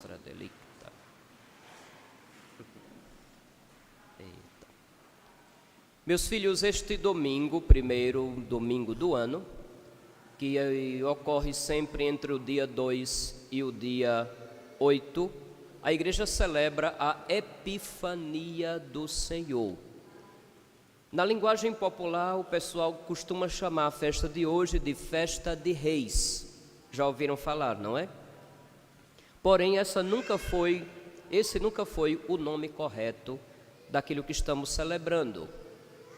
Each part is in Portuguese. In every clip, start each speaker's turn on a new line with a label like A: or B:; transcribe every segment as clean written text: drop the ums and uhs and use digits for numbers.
A: Delicta. Eita. Meus filhos, este domingo, primeiro domingo do ano, que ocorre sempre entre o dia 2 e o dia 8, a igreja celebra a Epifania do Senhor. Na linguagem popular, o pessoal costuma chamar a festa de hoje de Festa de Reis. Já ouviram falar, não é? Porém, esse nunca foi o nome correto daquilo que estamos celebrando.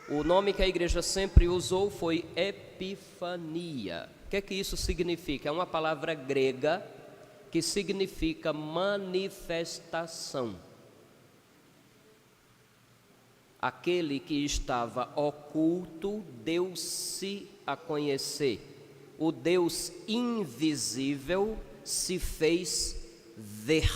A: O nome que a igreja sempre usou foi Epifania. O que é que isso significa? É uma palavra grega que significa manifestação. Aquele que estava oculto deu-se a conhecer. O Deus invisível se fez ver.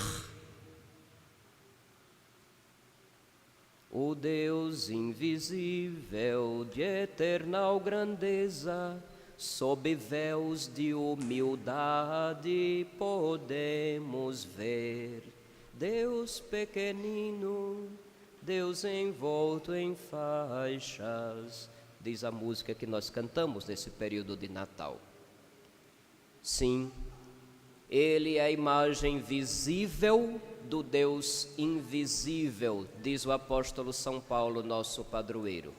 A: O Deus invisível de eternal grandeza, sob véus de humildade podemos ver. Deus pequenino, Deus envolto em faixas, diz a música que nós cantamos nesse período de Natal. Sim, Ele é a imagem visível do Deus invisível, diz o apóstolo São Paulo, nosso padroeiro.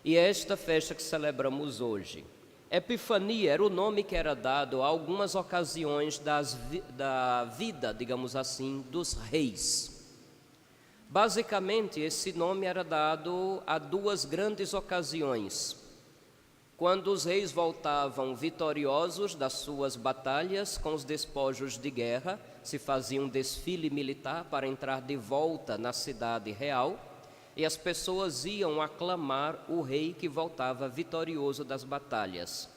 A: E é esta festa que celebramos hoje. Epifania era o nome que era dado a algumas ocasiões da vida, digamos assim, dos reis. Basicamente, esse nome era dado a duas grandes ocasiões. Quando os reis voltavam vitoriosos das suas batalhas com os despojos de guerra, se fazia um desfile militar para entrar de volta na cidade real, e as pessoas iam aclamar o rei que voltava vitorioso das batalhas.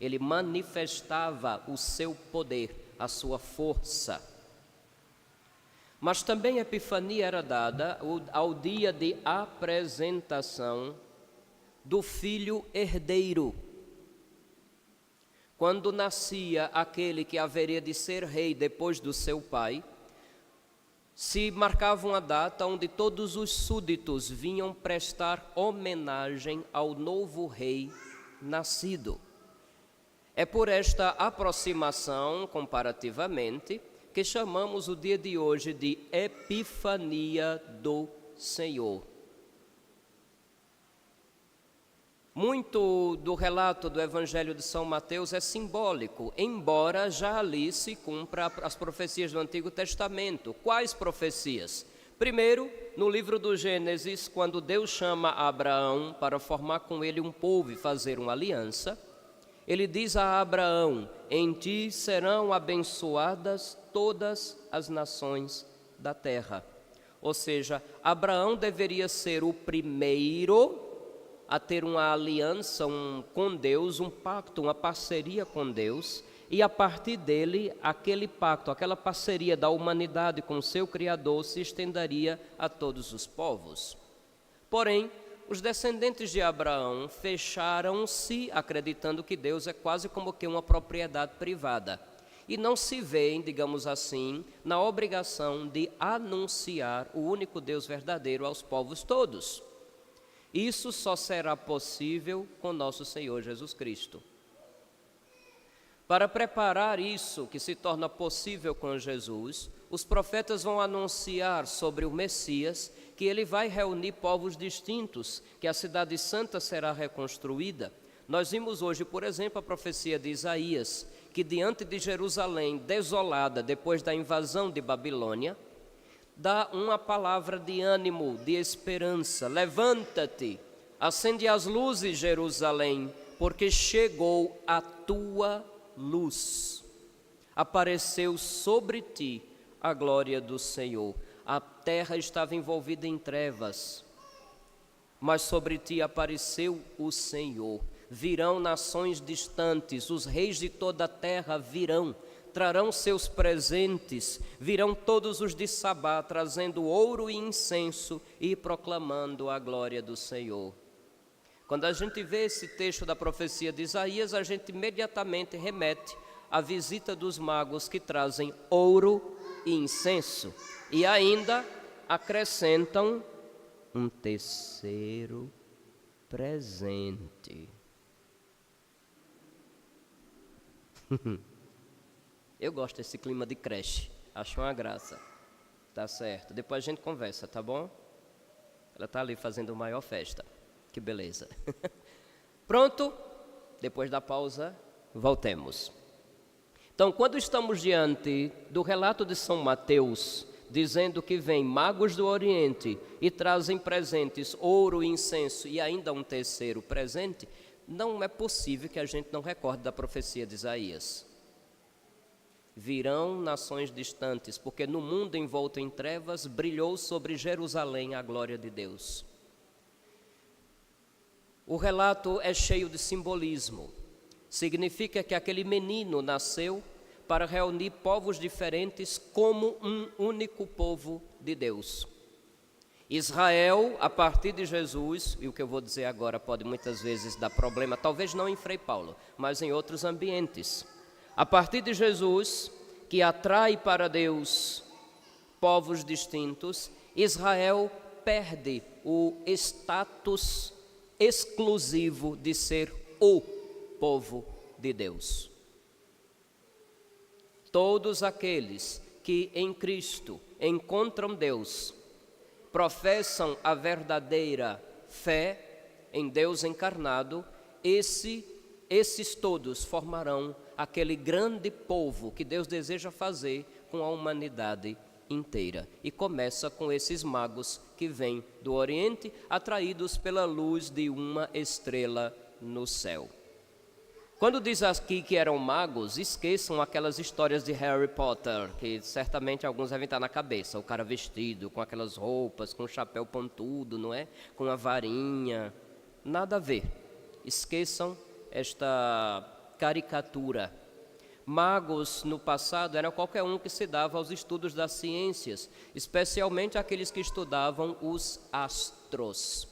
A: Ele manifestava o seu poder, a sua força. Mas também a Epifania era dada ao dia de apresentação do filho herdeiro. Quando nascia aquele que haveria de ser rei depois do seu pai, se marcava uma data onde todos os súditos vinham prestar homenagem ao novo rei nascido. É por esta aproximação, comparativamente, que chamamos o dia de hoje de Epifania do Senhor. Muito do relato do Evangelho de São Mateus é simbólico, embora já ali se cumpra as profecias do Antigo Testamento. Quais profecias? Primeiro, no livro do Gênesis, quando Deus chama Abraão para formar com ele um povo e fazer uma aliança, ele diz a Abraão: em ti serão abençoadas todas as nações da terra. Ou seja, Abraão deveria ser o primeiro a ter uma aliança com Deus, um pacto, uma parceria com Deus, e a partir dele, aquele pacto, aquela parceria da humanidade com o seu Criador se estenderia a todos os povos. Porém, os descendentes de Abraão fecharam-se, acreditando que Deus é quase como que uma propriedade privada, e não se veem, digamos assim, na obrigação de anunciar o único Deus verdadeiro aos povos todos. Isso só será possível com nosso Senhor Jesus Cristo. Para preparar isso que se torna possível com Jesus, os profetas vão anunciar sobre o Messias que ele vai reunir povos distintos, que a cidade santa será reconstruída. Nós vimos hoje, por exemplo, a profecia de Isaías, que diante de Jerusalém desolada depois da invasão de Babilônia, dá uma palavra de ânimo, de esperança. Levanta-te, acende as luzes, Jerusalém, porque chegou a tua luz. Apareceu sobre ti a glória do Senhor. A terra estava envolvida em trevas, mas sobre ti apareceu o Senhor. Virão nações distantes, os reis de toda a terra virão, trarão seus presentes, virão todos os de Sabá, trazendo ouro e incenso e proclamando a glória do Senhor. Quando a gente vê esse texto da profecia de Isaías, a gente imediatamente remete à visita dos magos que trazem ouro e incenso. E ainda acrescentam um terceiro presente. Eu gosto desse clima de creche, acho uma graça. Tá certo, depois a gente conversa, tá bom? Ela tá ali fazendo a maior festa, que beleza. Pronto? Depois da pausa, voltemos. Então, quando estamos diante do relato de São Mateus, dizendo que vêm magos do Oriente e trazem presentes, ouro, incenso e ainda um terceiro presente, não é possível que a gente não recorde da profecia de Isaías. Virão nações distantes, porque no mundo envolto em trevas brilhou sobre Jerusalém a glória de Deus. O relato é cheio de simbolismo. Significa que aquele menino nasceu para reunir povos diferentes como um único povo de Deus. Israel, a partir de Jesus, e o que eu vou dizer agora pode muitas vezes dar problema, talvez não em Frei Paulo, mas em outros ambientes. A partir de Jesus, que atrai para Deus povos distintos, Israel perde o status exclusivo de ser o povo de Deus. Todos aqueles que em Cristo encontram Deus, professam a verdadeira fé em Deus encarnado, esses todos formarão aquele grande povo que Deus deseja fazer com a humanidade inteira. E começa com esses magos que vêm do Oriente, atraídos pela luz de uma estrela no céu. Quando diz aqui que eram magos, esqueçam aquelas histórias de Harry Potter, que certamente alguns devem estar na cabeça. O cara vestido com aquelas roupas, com o chapéu pontudo, não é? Com a varinha. Nada a ver. Esqueçam esta caricatura. Magos no passado era qualquer um que se dava aos estudos das ciências, especialmente aqueles que estudavam os astros.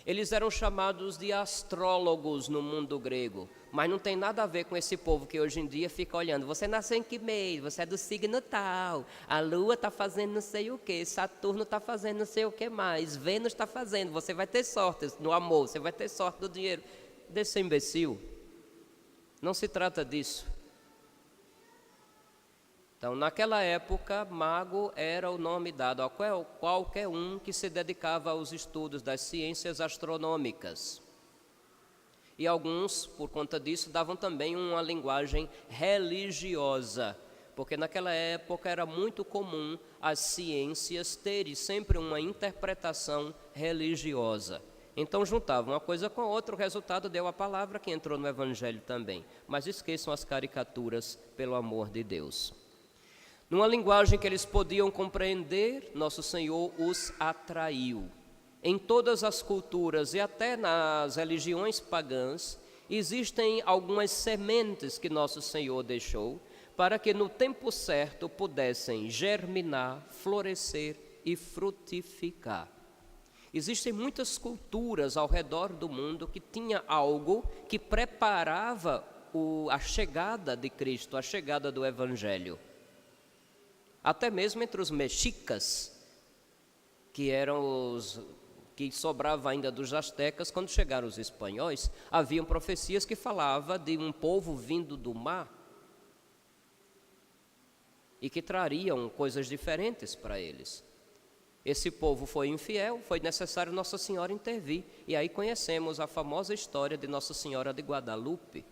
A: Eles eram chamados de astrólogos no mundo grego, mas não tem nada a ver com esse povo que hoje em dia fica olhando. Você nasceu em que mês? Você é do signo tal. A Lua está fazendo não sei o que, Saturno está fazendo não sei o que mais, Vênus está fazendo. Você vai ter sorte no amor, você vai ter sorte no dinheiro. Desse imbecil. Não se trata disso. Então, naquela época, mago era o nome dado a qualquer um que se dedicava aos estudos das ciências astronômicas. E alguns, por conta disso, davam também uma linguagem religiosa, porque naquela época era muito comum as ciências terem sempre uma interpretação religiosa. Então juntavam uma coisa com a outra, o resultado deu a palavra que entrou no Evangelho também. Mas esqueçam as caricaturas, pelo amor de Deus. Numa linguagem que eles podiam compreender, Nosso Senhor os atraiu. Em todas as culturas e até nas religiões pagãs, existem algumas sementes que Nosso Senhor deixou para que no tempo certo pudessem germinar, florescer e frutificar. Existem muitas culturas ao redor do mundo que tinha algo que preparava a chegada de Cristo, a chegada do Evangelho. Até mesmo entre os mexicas, que eram os que sobrava ainda dos astecas, quando chegaram os espanhóis, haviam profecias que falavam de um povo vindo do mar e que trariam coisas diferentes para eles. Esse povo foi infiel, foi necessário Nossa Senhora intervir, e aí conhecemos a famosa história de Nossa Senhora de Guadalupe.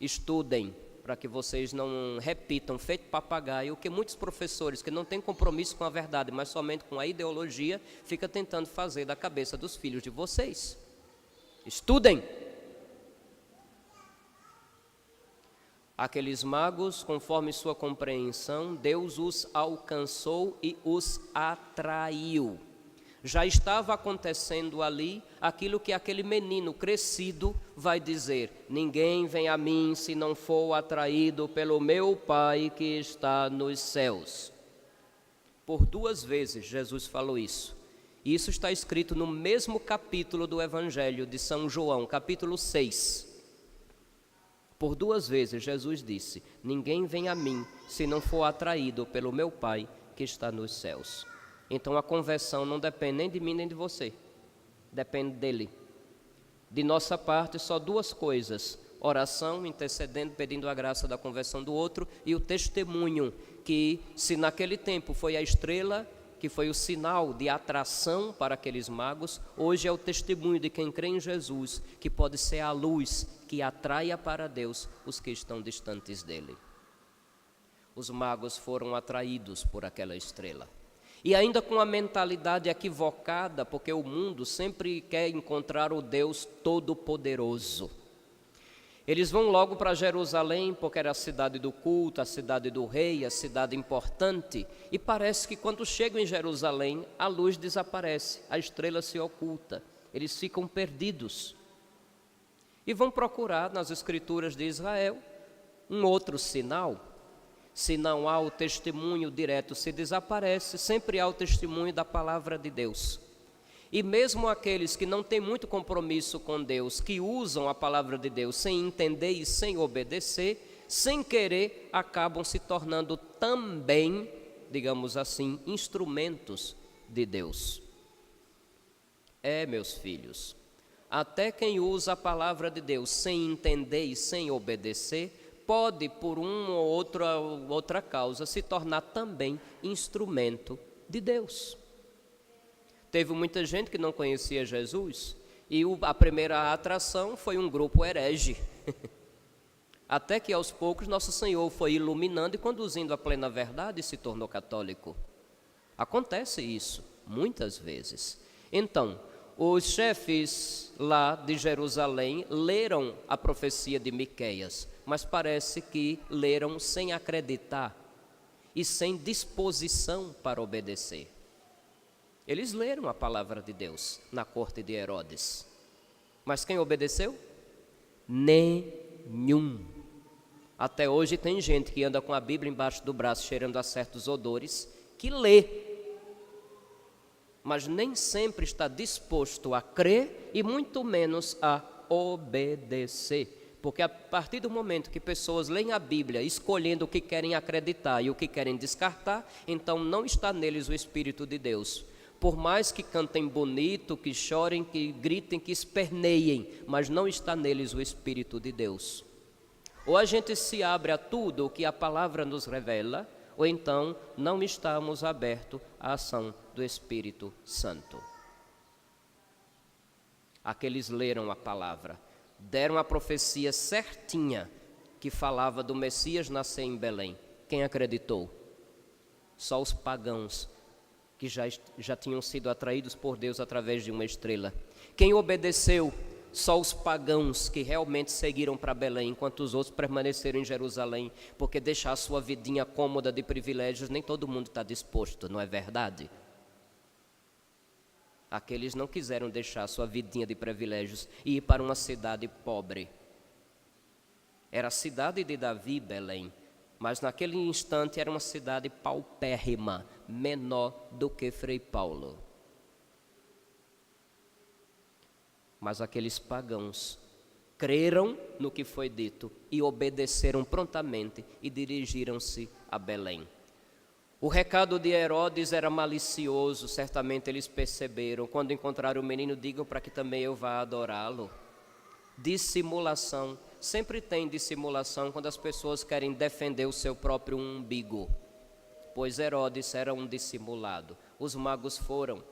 A: Estudem, para que vocês não repitam, feito papagaio, o que muitos professores que não têm compromisso com a verdade, mas somente com a ideologia, ficam tentando fazer da cabeça dos filhos de vocês. Estudem! Aqueles magos, conforme sua compreensão, Deus os alcançou e os atraiu. Já estava acontecendo ali aquilo que aquele menino crescido vai dizer: ninguém vem a mim se não for atraído pelo meu Pai que está nos céus. Por 2 vezes Jesus falou isso. E isso está escrito no mesmo capítulo do Evangelho de São João, capítulo 6. Por 2 vezes Jesus disse: ninguém vem a mim se não for atraído pelo meu Pai que está nos céus. Então a conversão não depende nem de mim nem de você, depende dele. De nossa parte, só 2 coisas: oração, intercedendo, pedindo a graça da conversão do outro, e o testemunho, que se naquele tempo foi a estrela, que foi o sinal de atração para aqueles magos, hoje é o testemunho de quem crê em Jesus, que pode ser a luz que atraia para Deus os que estão distantes dele. Os magos foram atraídos por aquela estrela. E ainda com a mentalidade equivocada, porque o mundo sempre quer encontrar o Deus Todo-Poderoso. Eles vão logo para Jerusalém, porque era a cidade do culto, a cidade do rei, a cidade importante. E parece que quando chegam em Jerusalém, a luz desaparece, a estrela se oculta. Eles ficam perdidos. E vão procurar nas escrituras de Israel um outro sinal. Se não há o testemunho direto, se desaparece, sempre há o testemunho da palavra de Deus. E mesmo aqueles que não têm muito compromisso com Deus, que usam a palavra de Deus sem entender e sem obedecer, sem querer, acabam se tornando também, digamos assim, instrumentos de Deus. Meus filhos, até quem usa a palavra de Deus sem entender e sem obedecer, pode, por uma ou outra causa, se tornar também instrumento de Deus. Teve muita gente que não conhecia Jesus e a primeira atração foi um grupo herege. Até que aos poucos Nosso Senhor foi iluminando e conduzindo à plena verdade e se tornou católico. Acontece isso muitas vezes. Então, os chefes lá de Jerusalém leram a profecia de Miqueias, mas parece que leram sem acreditar e sem disposição para obedecer. Eles leram a palavra de Deus na corte de Herodes, mas quem obedeceu? Nenhum. Até hoje tem gente que anda com a Bíblia embaixo do braço, cheirando a certos odores, que lê, mas nem sempre está disposto a crer e muito menos a obedecer. Porque a partir do momento que pessoas leem a Bíblia escolhendo o que querem acreditar e o que querem descartar, então não está neles o Espírito de Deus. Por mais que cantem bonito, que chorem, que gritem, que esperneiem, mas não está neles o Espírito de Deus. Ou a gente se abre a tudo o que a palavra nos revela, ou então não estamos abertos à ação do Espírito Santo. Aqueles leram a palavra, deram a profecia certinha que falava do Messias nascer em Belém. Quem acreditou? Só os pagãos, que já tinham sido atraídos por Deus através de uma estrela. Quem obedeceu? Só os pagãos que realmente seguiram para Belém, enquanto os outros permaneceram em Jerusalém, porque deixar a sua vidinha cômoda de privilégios, nem todo mundo está disposto, não é verdade? Aqueles não quiseram deixar a sua vidinha de privilégios e ir para uma cidade pobre. Era a cidade de Davi, Belém, mas naquele instante era uma cidade paupérrima, menor do que Frei Paulo. Mas aqueles pagãos creram no que foi dito e obedeceram prontamente e dirigiram-se a Belém. O recado de Herodes era malicioso, certamente eles perceberam. Quando encontraram o menino, digam para que também eu vá adorá-lo. Dissimulação. Sempre tem dissimulação quando as pessoas querem defender o seu próprio umbigo. Pois Herodes era um dissimulado. Os magos foram.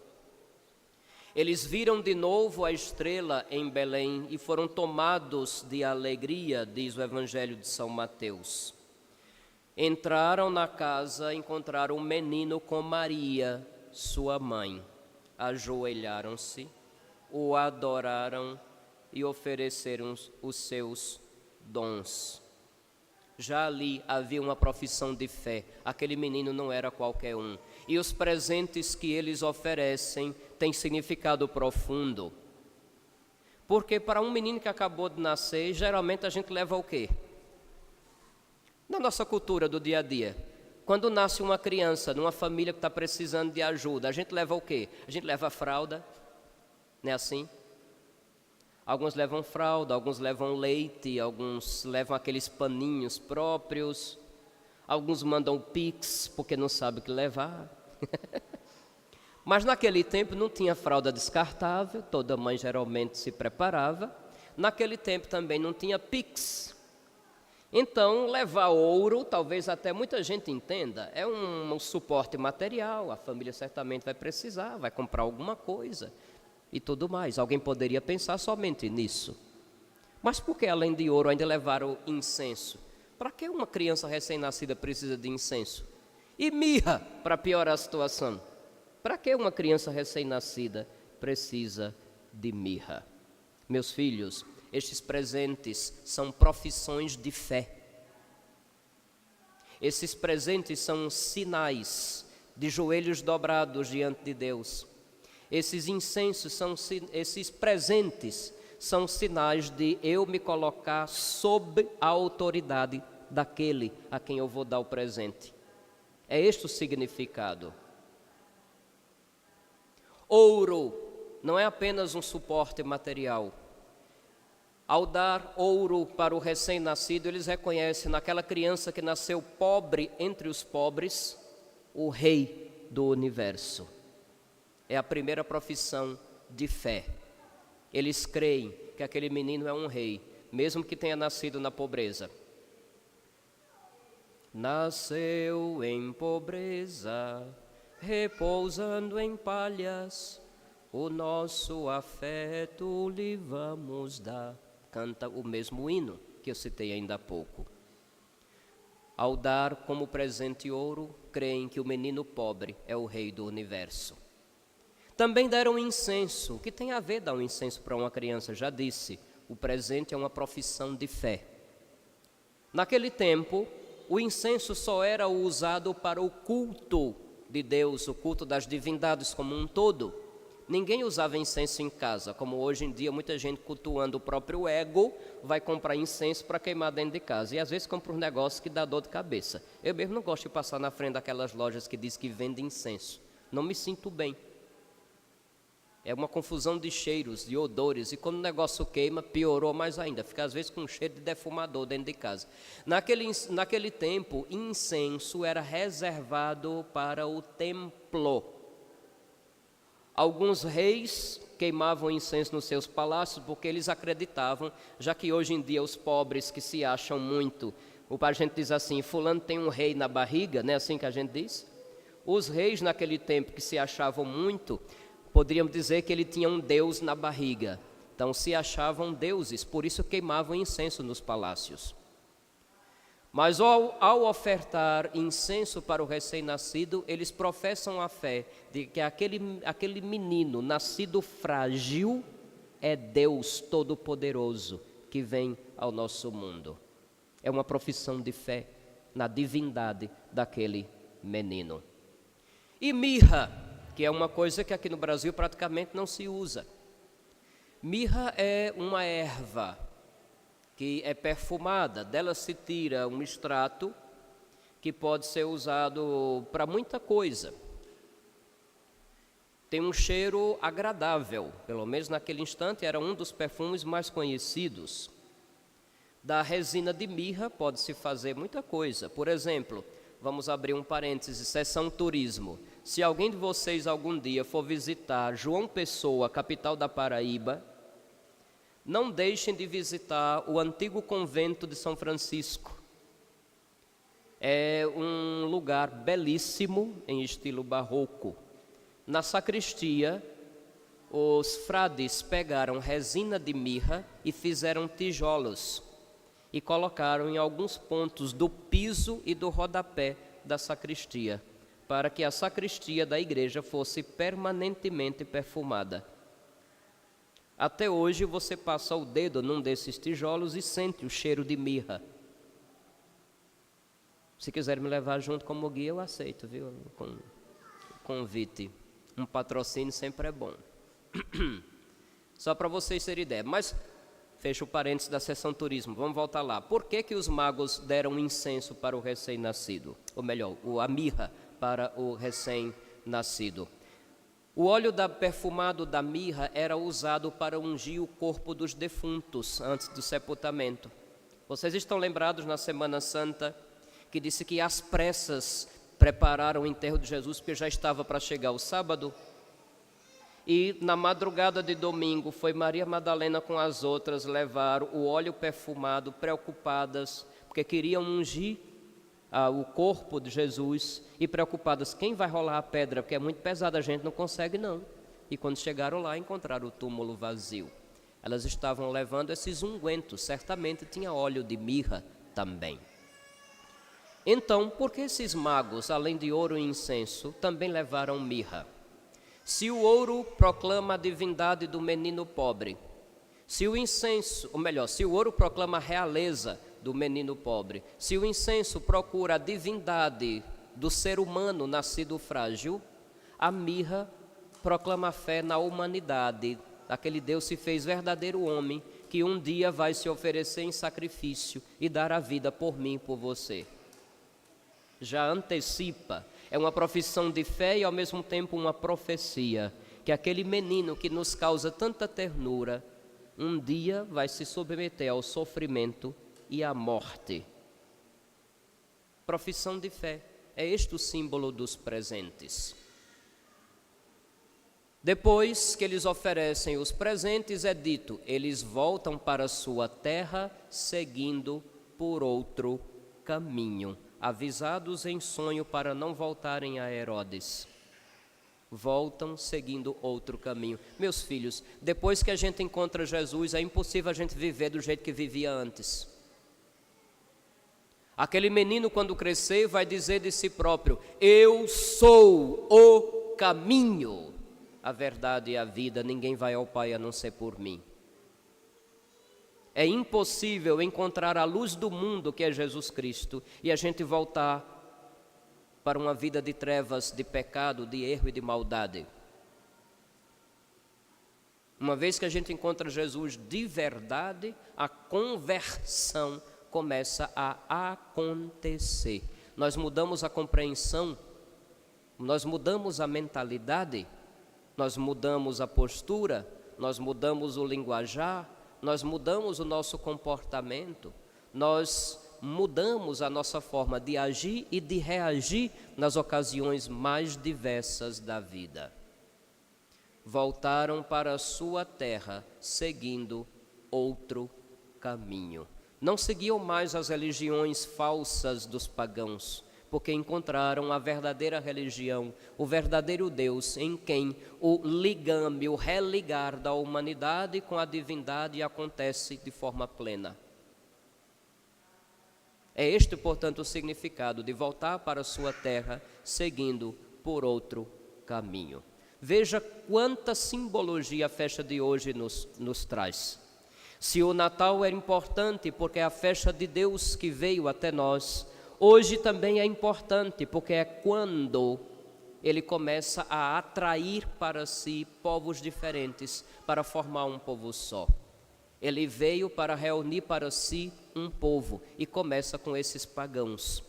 A: Eles viram de novo a estrela em Belém e foram tomados de alegria, diz o Evangelho de São Mateus. Entraram na casa, encontraram um menino com Maria, sua mãe. Ajoelharam-se, o adoraram e ofereceram os seus dons. Já ali havia uma profissão de fé. Aquele menino não era qualquer um. E os presentes que eles oferecem têm significado profundo. Porque para um menino que acabou de nascer, geralmente a gente leva o quê? Na nossa cultura do dia a dia, quando nasce uma criança numa família que está precisando de ajuda, a gente leva o quê? A gente leva a fralda, não é assim? Alguns levam fralda, alguns levam leite, alguns levam aqueles paninhos próprios, alguns mandam Pix porque não sabem o que levar. Mas naquele tempo não tinha fralda descartável, toda mãe geralmente se preparava. Naquele tempo também não tinha Pix. Então, levar ouro, talvez até muita gente entenda, é um suporte material, a família certamente vai precisar, vai comprar alguma coisa e tudo mais. Alguém poderia pensar somente nisso. Mas por que além de ouro ainda levaram incenso? Para que uma criança recém-nascida precisa de incenso? E mirra, para piorar a situação. Para que uma criança recém-nascida precisa de mirra? Meus filhos, estes presentes são profissões de fé. Esses presentes são sinais de joelhos dobrados diante de Deus. Esses incensos esses presentes são sinais de eu me colocar sob a autoridade daquele a quem eu vou dar o presente. É este o significado. Ouro não é apenas um suporte material. Ao dar ouro para o recém-nascido, eles reconhecem naquela criança que nasceu pobre entre os pobres, o rei do universo. É a primeira profissão de fé. Eles creem que aquele menino é um rei, mesmo que tenha nascido na pobreza. Nasceu em pobreza, repousando em palhas, o nosso afeto lhe vamos dar. Canta o mesmo hino que eu citei ainda há pouco. Ao dar como presente ouro, creem que o menino pobre é o rei do universo. Também deram incenso. O que tem a ver dar um incenso para uma criança? Já disse, o presente é uma profissão de fé. Naquele tempo, o incenso só era usado para o culto de Deus, o culto das divindades como um todo. Ninguém usava incenso em casa, como hoje em dia muita gente cultuando o próprio ego, vai comprar incenso para queimar dentro de casa. E às vezes compra um negócio que dá dor de cabeça. Eu mesmo não gosto de passar na frente daquelas lojas que diz que vendem incenso. Não me sinto bem. É uma confusão de cheiros, de odores, e quando o negócio queima, piorou mais ainda. Fica às vezes com um cheiro de defumador dentro de casa. Naquele tempo, incenso era reservado para o templo. Alguns reis queimavam incenso nos seus palácios porque eles acreditavam, já que hoje em dia os pobres que se acham muito, a gente diz assim, fulano tem um rei na barriga, não é assim que a gente diz? Os reis naquele tempo que se achavam muito, poderíamos dizer que ele tinha um deus na barriga. Então se achavam deuses, por isso queimavam incenso nos palácios. Mas ao ofertar incenso para o recém-nascido, eles professam a fé de que aquele menino nascido frágil é Deus Todo-Poderoso que vem ao nosso mundo. É uma profissão de fé na divindade daquele menino. E mirra, que é uma coisa que aqui no Brasil praticamente não se usa. Mirra é uma erva que é perfumada, dela se tira um extrato que pode ser usado para muita coisa. Tem um cheiro agradável, pelo menos naquele instante era um dos perfumes mais conhecidos. Da resina de mirra pode-se fazer muita coisa. Por exemplo, vamos abrir um parênteses, seção turismo. Se alguém de vocês algum dia for visitar João Pessoa, capital da Paraíba, não deixem de visitar o antigo convento de São Francisco. É um lugar belíssimo, em estilo barroco. Na sacristia, os frades pegaram resina de mirra e fizeram tijolos e colocaram em alguns pontos do piso e do rodapé da sacristia, para que a sacristia da igreja fosse permanentemente perfumada. Até hoje você passa o dedo num desses tijolos e sente o cheiro de mirra. Se quiser me levar junto como guia, eu aceito, viu? Com convite. Um patrocínio sempre é bom. Só para vocês terem ideia. Mas, fecha o parênteses da seção turismo, vamos voltar lá. Por que os magos deram incenso para o recém-nascido? Ou melhor, a mirra para o recém-nascido? O óleo perfumado da mirra era usado para ungir o corpo dos defuntos antes do sepultamento. Vocês estão lembrados na Semana Santa que disse que às pressas prepararam o enterro de Jesus porque já estava para chegar o sábado? E na madrugada de domingo foi Maria Madalena com as outras levar o óleo perfumado, preocupadas, porque queriam ungir o corpo de Jesus e preocupadas, quem vai rolar a pedra? Porque é muito pesada, a gente não consegue não. E quando chegaram lá, encontraram o túmulo vazio. Elas estavam levando esses ungüentos, certamente tinha óleo de mirra também. Então, por que esses magos, além de ouro e incenso, também levaram mirra? Se o ouro proclama a divindade do menino pobre, se o incenso, ou melhor, se o ouro proclama a realeza do menino pobre, se o incenso procura a divindade do ser humano nascido frágil, a mirra proclama a fé na humanidade. Aquele Deus se fez verdadeiro homem, que um dia vai se oferecer em sacrifício e dar a vida por mim e por você. Já antecipa, é uma profissão de fé e ao mesmo tempo uma profecia, que aquele menino que nos causa tanta ternura, um dia vai se submeter ao sofrimento e à morte. Profissão de fé, é este o símbolo dos presentes. Depois que eles oferecem os presentes, é dito, eles voltam para sua terra seguindo por outro caminho, avisados em sonho para não voltarem a Herodes. Voltam seguindo outro caminho. Meus filhos, depois que a gente encontra Jesus, é impossível a gente viver do jeito que vivia antes. Aquele menino, quando crescer, vai dizer de si próprio, eu sou o caminho, a verdade e a vida, ninguém vai ao Pai a não ser por mim. É impossível encontrar a luz do mundo, que é Jesus Cristo, e a gente voltar para uma vida de trevas, de pecado, de erro e de maldade. Uma vez que a gente encontra Jesus de verdade, a conversão começa a acontecer. Nós mudamos a compreensão, nós mudamos a mentalidade, nós mudamos a postura, nós mudamos o linguajar, nós mudamos o nosso comportamento, nós mudamos a nossa forma de agir e de reagir nas ocasiões mais diversas da vida. Voltaram para a sua terra, seguindo outro caminho. Não seguiam mais as religiões falsas dos pagãos, porque encontraram a verdadeira religião, o verdadeiro Deus, em quem o ligame, o religar da humanidade com a divindade acontece de forma plena. É este, portanto, o significado de voltar para a sua terra, seguindo por outro caminho. Veja quanta simbologia a festa de hoje nos traz. Se o Natal era importante porque é a festa de Deus que veio até nós, hoje também é importante porque é quando ele começa a atrair para si povos diferentes para formar um povo só. Ele veio para reunir para si um povo e começa com esses pagãos.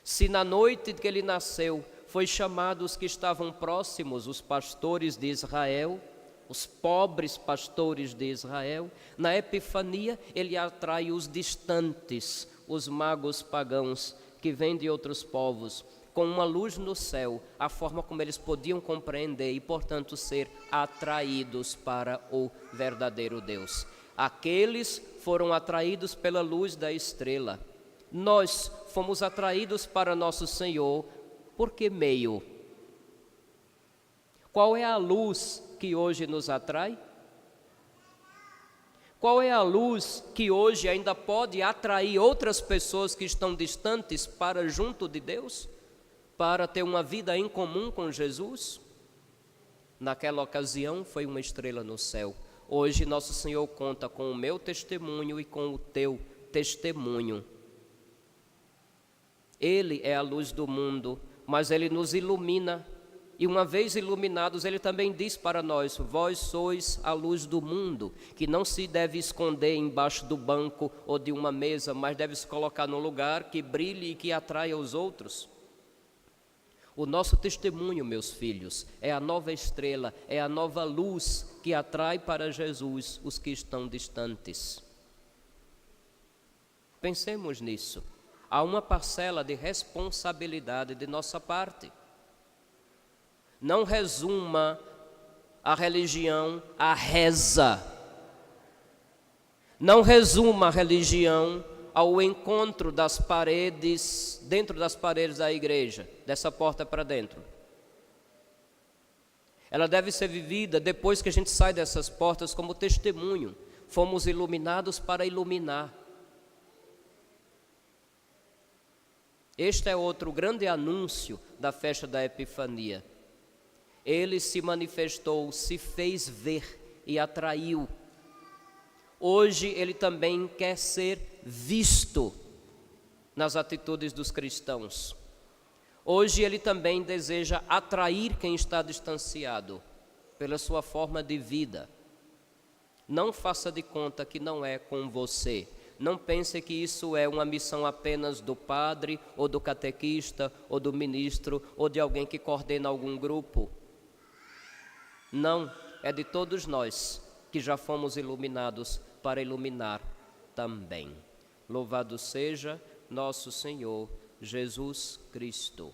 A: Se na noite que ele nasceu foi chamado os que estavam próximos, os pastores de Israel, os pobres pastores de Israel, na Epifania ele atrai os distantes, os magos pagãos que vêm de outros povos, com uma luz no céu, a forma como eles podiam compreender e, portanto, ser atraídos para o verdadeiro Deus. Aqueles foram atraídos pela luz da estrela. Nós fomos atraídos para nosso Senhor por que meio? Qual é a luz que hoje nos atrai? Qual é a luz que hoje ainda pode atrair outras pessoas que estão distantes para junto de Deus? Para ter uma vida em comum com Jesus? Naquela ocasião foi uma estrela no céu. Hoje nosso Senhor conta com o meu testemunho e com o teu testemunho. Ele é a luz do mundo, mas Ele nos ilumina. E uma vez iluminados, Ele também diz para nós, vós sois a luz do mundo, que não se deve esconder embaixo do banco ou de uma mesa, mas deve se colocar num lugar que brilhe e que atraia os outros. O nosso testemunho, meus filhos, é a nova estrela, é a nova luz que atrai para Jesus os que estão distantes. Pensemos nisso. Há uma parcela de responsabilidade de nossa parte. Não resuma a religião à reza. Não resuma a religião ao encontro das paredes, dentro das paredes da igreja, dessa porta para dentro. Ela deve ser vivida depois que a gente sai dessas portas como testemunho. Fomos iluminados para iluminar. Este é outro grande anúncio da festa da Epifania. Ele se manifestou, se fez ver e atraiu. Hoje ele também quer ser visto nas atitudes dos cristãos. Hoje ele também deseja atrair quem está distanciado pela sua forma de vida. Não faça de conta que não é com você. Não pense que isso é uma missão apenas do padre, ou do catequista, ou do ministro, ou de alguém que coordena algum grupo. Não, é de todos nós que já fomos iluminados para iluminar também. Louvado seja nosso Senhor Jesus Cristo.